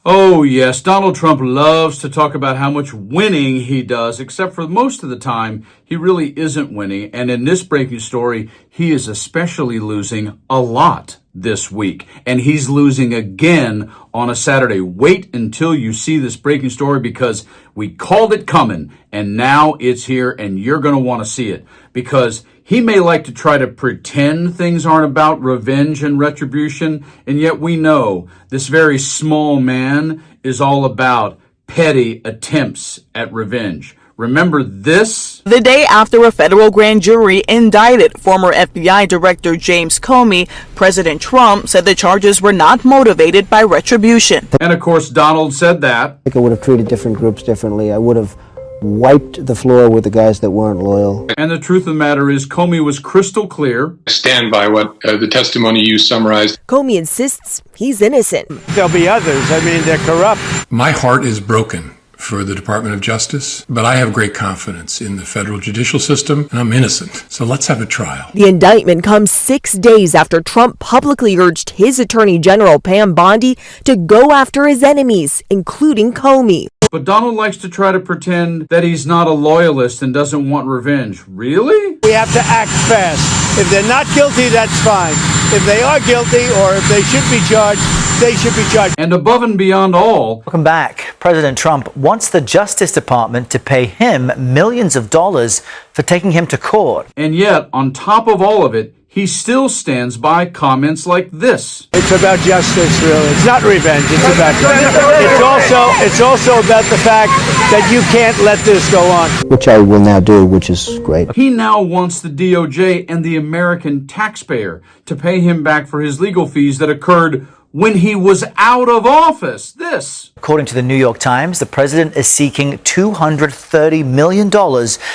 Oh, yes, Donald Trump loves to talk about how much winning he does, except for most of the time, he really isn't winning. And in this breaking story, he is especially losing a lot this week. And he's losing again on a Saturday. Wait until you see this breaking story because we called it coming and now it's here and you're going to want to see it because he may like to try to pretend things aren't about revenge and retribution, and yet we know this very small man is all about petty attempts at revenge. Remember this? The day after a federal grand jury indicted former FBI Director James Comey, President Trump said the charges were not motivated by retribution. And of course, Donald said that. I think I would have treated different groups differently. I would have wiped the floor with the guys that weren't loyal. And the truth of the matter is Comey was crystal clear. I stand by what the testimony you summarized. Comey insists he's innocent. There'll be others. I mean, they're corrupt. My heart is broken for the Department of Justice, but I have great confidence in the federal judicial system, and I'm innocent. So let's have a trial. The indictment comes 6 days after Trump publicly urged his Attorney General Pam Bondi to go after his enemies, including Comey. But Donald likes to try to pretend that he's not a loyalist and doesn't want revenge. Really? We have to act fast. If they're not guilty, that's fine. If they are guilty or if they should be charged, they should be charged. And above and beyond all... Welcome back. President Trump wants the Justice Department to pay him millions of dollars for taking him to court. And yet, on top of all of it, he still stands by comments like this. It's about justice, really. It's not revenge. It's about justice. It's also about the fact that you can't let this go on. Which I will now do, which is great. He now wants the DOJ and the American taxpayer to pay him back for his legal fees that occurred when he was out of office. This. According to the New York Times, the president is seeking $230 million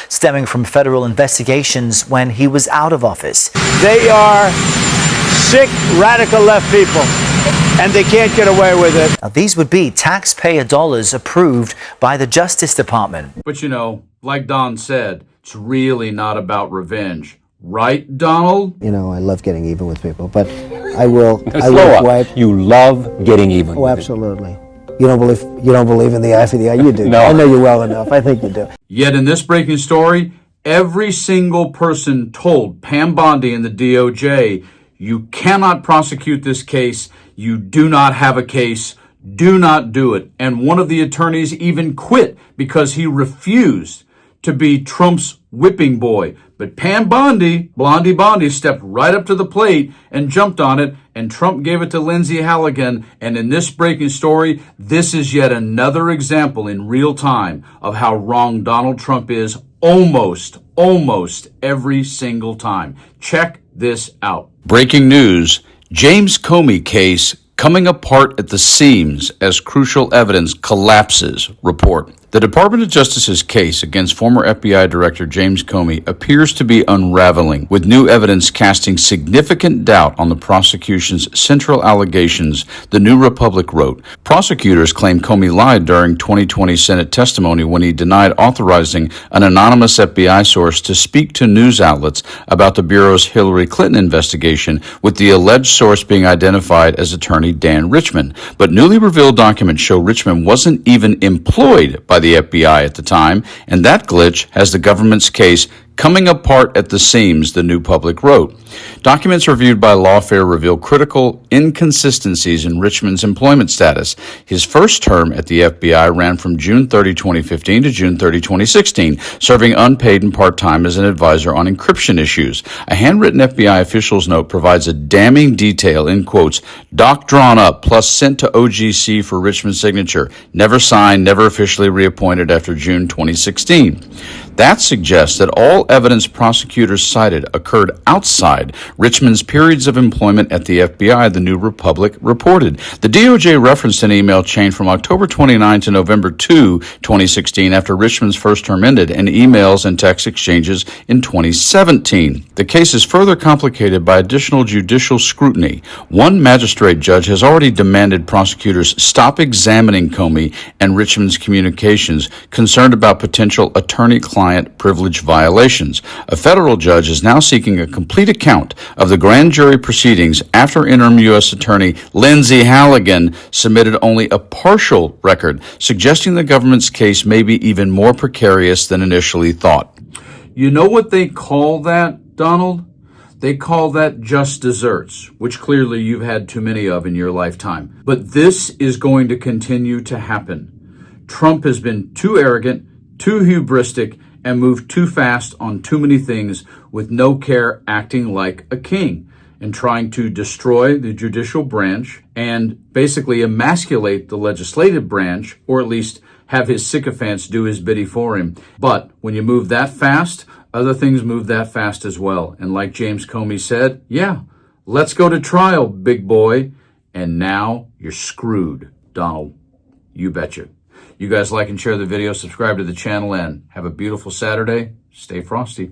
stemming from federal investigations when he was out of office. They are sick, radical left people, and they can't get away with it. Now, these would be taxpayer dollars approved by the Justice Department. But you know, like Don said, it's really not about revenge. Right, Donald? You know, I love getting even with people, but I will wipe. You love getting even. Oh, absolutely. You don't believe in the eye for the eye. You do. No. I know you well enough. I think you do. Yet in this breaking story, every single person told Pam Bondi and the DOJ, you cannot prosecute this case. You do not have a case. Do not do it. And one of the attorneys even quit because he refused to be Trump's whipping boy. But Pam Bondi, Blondie Bondi, stepped right up to the plate and jumped on it, and Trump gave it to Lindsey Halligan. And in this breaking story, this is yet another example in real time of how wrong Donald Trump is almost every single time. Check this out. Breaking news, James Comey case coming apart at the seams as crucial evidence collapses, report. The Department of Justice's case against former FBI Director James Comey appears to be unraveling, with new evidence casting significant doubt on the prosecution's central allegations, the New Republic wrote. Prosecutors claim Comey lied during 2020 Senate testimony when he denied authorizing an anonymous FBI source to speak to news outlets about the Bureau's Hillary Clinton investigation, with the alleged source being identified as attorney Dan Richman. But newly revealed documents show Richman wasn't even employed by the FBI at the time, and that glitch has the government's case coming apart at the seams, the New Public wrote. Documents reviewed by Lawfare reveal critical inconsistencies in Richman's employment status. His first term at the FBI ran from June 30, 2015 to June 30, 2016, serving unpaid and part-time as an advisor on encryption issues. A handwritten FBI official's note provides a damning detail, in quotes, doc drawn up plus sent to OGC for Richman's signature, never signed, never officially reappointed after June 2016. That suggests that all evidence prosecutors cited occurred outside Richman's periods of employment at the FBI, the New Republic reported. The DOJ referenced an email chain from October 29 to November 2, 2016, after Richman's first term ended, and emails and text exchanges in 2017. The case is further complicated by additional judicial scrutiny. One magistrate judge has already demanded prosecutors stop examining Comey and Richman's communications, concerned about potential attorney-client attorney-client privilege violations. A federal judge is now seeking a complete account of the grand jury proceedings after interim U.S. Attorney Lindsay Halligan submitted only a partial record, suggesting the government's case may be even more precarious than initially thought. You know what they call that, Donald? They call that just desserts, which clearly you've had too many of in your lifetime. But this is going to continue to happen. Trump has been too arrogant, too hubristic, and moved too fast on too many things with no care, acting like a king and trying to destroy the judicial branch and basically emasculate the legislative branch, or at least have his sycophants do his bidding for him. But when you move that fast, other things move that fast as well. And like James Comey said, yeah, let's go to trial, big boy. And now you're screwed, Donald. You betcha. You guys like and share the video, subscribe to the channel, and have a beautiful Saturday. Stay frosty.